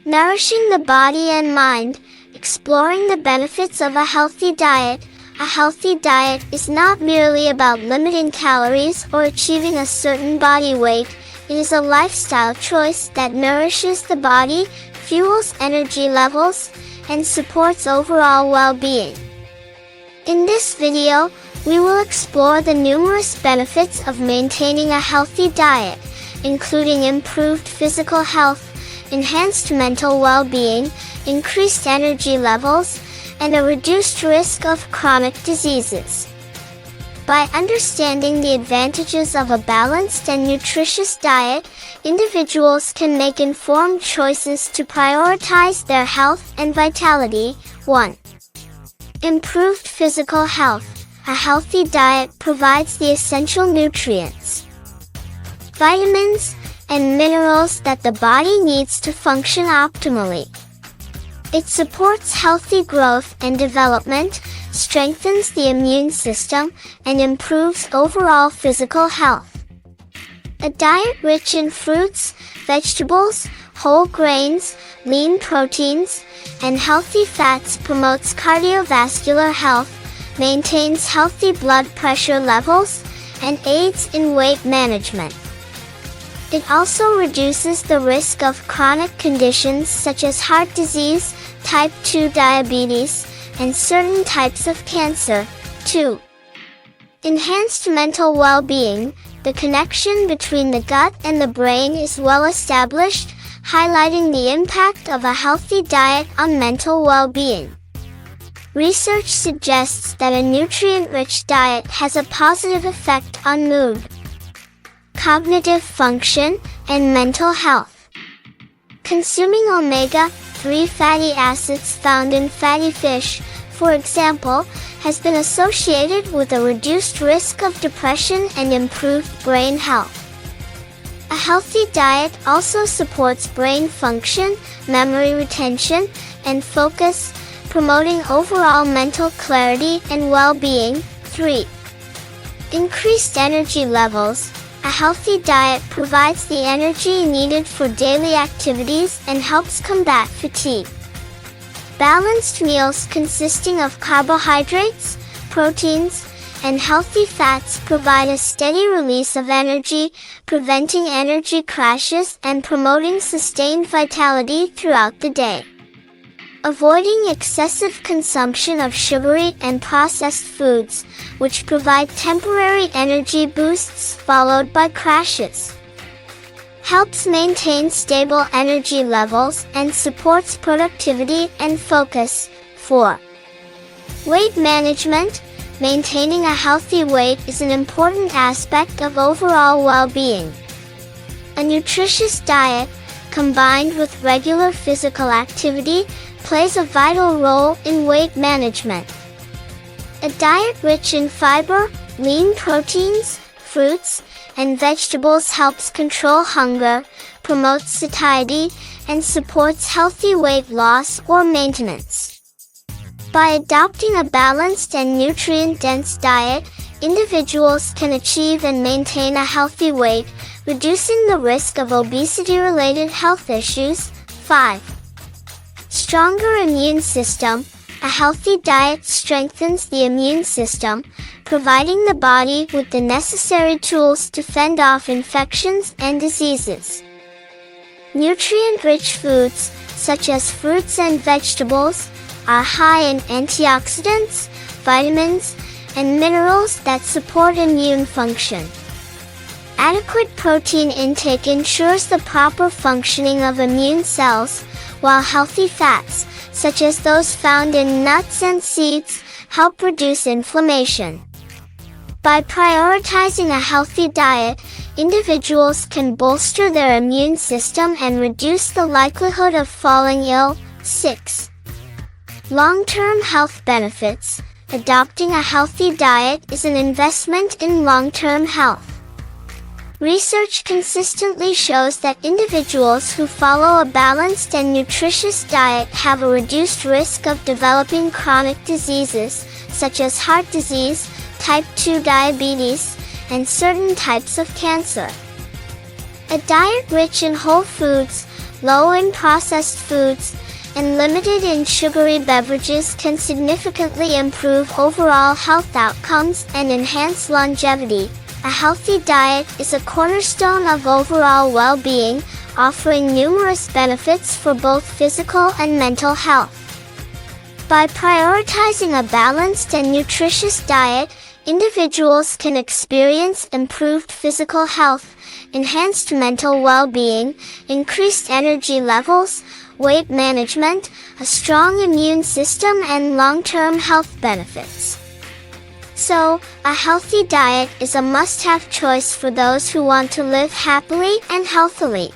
Nourishing the body and mind, exploring the benefits of a healthy diet. A healthy diet is not merely about limiting calories or achieving a certain body weight. It is a lifestyle choice that nourishes the body, fuels energy levels, and supports overall well-being. In this video, we will explore the numerous benefits of maintaining a healthy diet, including improved physical health, enhanced mental well-being, increased energy levels, and a reduced risk of chronic diseases. By understanding the advantages of a balanced and nutritious diet, individuals can make informed choices to prioritize their health and vitality. 1. Improved physical health. A healthy diet provides the essential nutrients, vitamins, and minerals that the body needs to function optimally. It supports healthy growth and development, strengthens the immune system, and improves overall physical health. A diet rich in fruits, vegetables, whole grains, lean proteins, and healthy fats promotes cardiovascular health, maintains healthy blood pressure levels, and aids in weight management. It also reduces the risk of chronic conditions such as heart disease, type 2 diabetes, and certain types of cancer. 2. Enhanced mental well-being. The connection between the gut and the brain is well established, highlighting the impact of a healthy diet on mental well-being. Research suggests that a nutrient-rich diet has a positive effect on mood, cognitive function, and mental health. Consuming omega-3 fatty acids found in fatty fish, for example, has been associated with a reduced risk of depression and improved brain health. A healthy diet also supports brain function, memory retention, and focus, promoting overall mental clarity and well-being. 3. Increased energy levels. A healthy diet provides the energy needed for daily activities and helps combat fatigue. Balanced meals consisting of carbohydrates, proteins, and healthy fats provide a steady release of energy, preventing energy crashes and promoting sustained vitality throughout the day. Avoiding excessive consumption of sugary and processed foods, which provide temporary energy boosts followed by crashes, helps maintain stable energy levels and supports productivity and focus. 4. Weight management. Maintaining a healthy weight is an important aspect of overall well-being. A nutritious diet, combined with regular physical activity, plays a vital role in weight management. A diet rich in fiber, lean proteins, fruits, and vegetables helps control hunger, promotes satiety, and supports healthy weight loss or maintenance. By adopting a balanced and nutrient-dense diet, individuals can achieve and maintain a healthy weight, reducing the risk of obesity-related health issues. 5. Stronger immune system. A healthy diet strengthens the immune system, providing the body with the necessary tools to fend off infections and diseases. Nutrient-rich foods, such as fruits and vegetables, are high in antioxidants, vitamins, and minerals that support immune function. Adequate protein intake ensures the proper functioning of immune cells, while healthy fats, such as those found in nuts and seeds, help reduce inflammation. By prioritizing a healthy diet, individuals can bolster their immune system and reduce the likelihood of falling ill. 6. Long-term health benefits. Adopting a healthy diet is an investment in long-term health. Research consistently shows that individuals who follow a balanced and nutritious diet have a reduced risk of developing chronic diseases, such as heart disease, type 2 diabetes, and certain types of cancer. A diet rich in whole foods, low in processed foods, and limited in sugary beverages can significantly improve overall health outcomes and enhance longevity. A healthy diet is a cornerstone of overall well-being, offering numerous benefits for both physical and mental health. By prioritizing a balanced and nutritious diet, individuals can experience improved physical health, enhanced mental well-being, increased energy levels, weight management, a strong immune system, and long-term health benefits. So, a healthy diet is a must-have choice for those who want to live happily and healthily.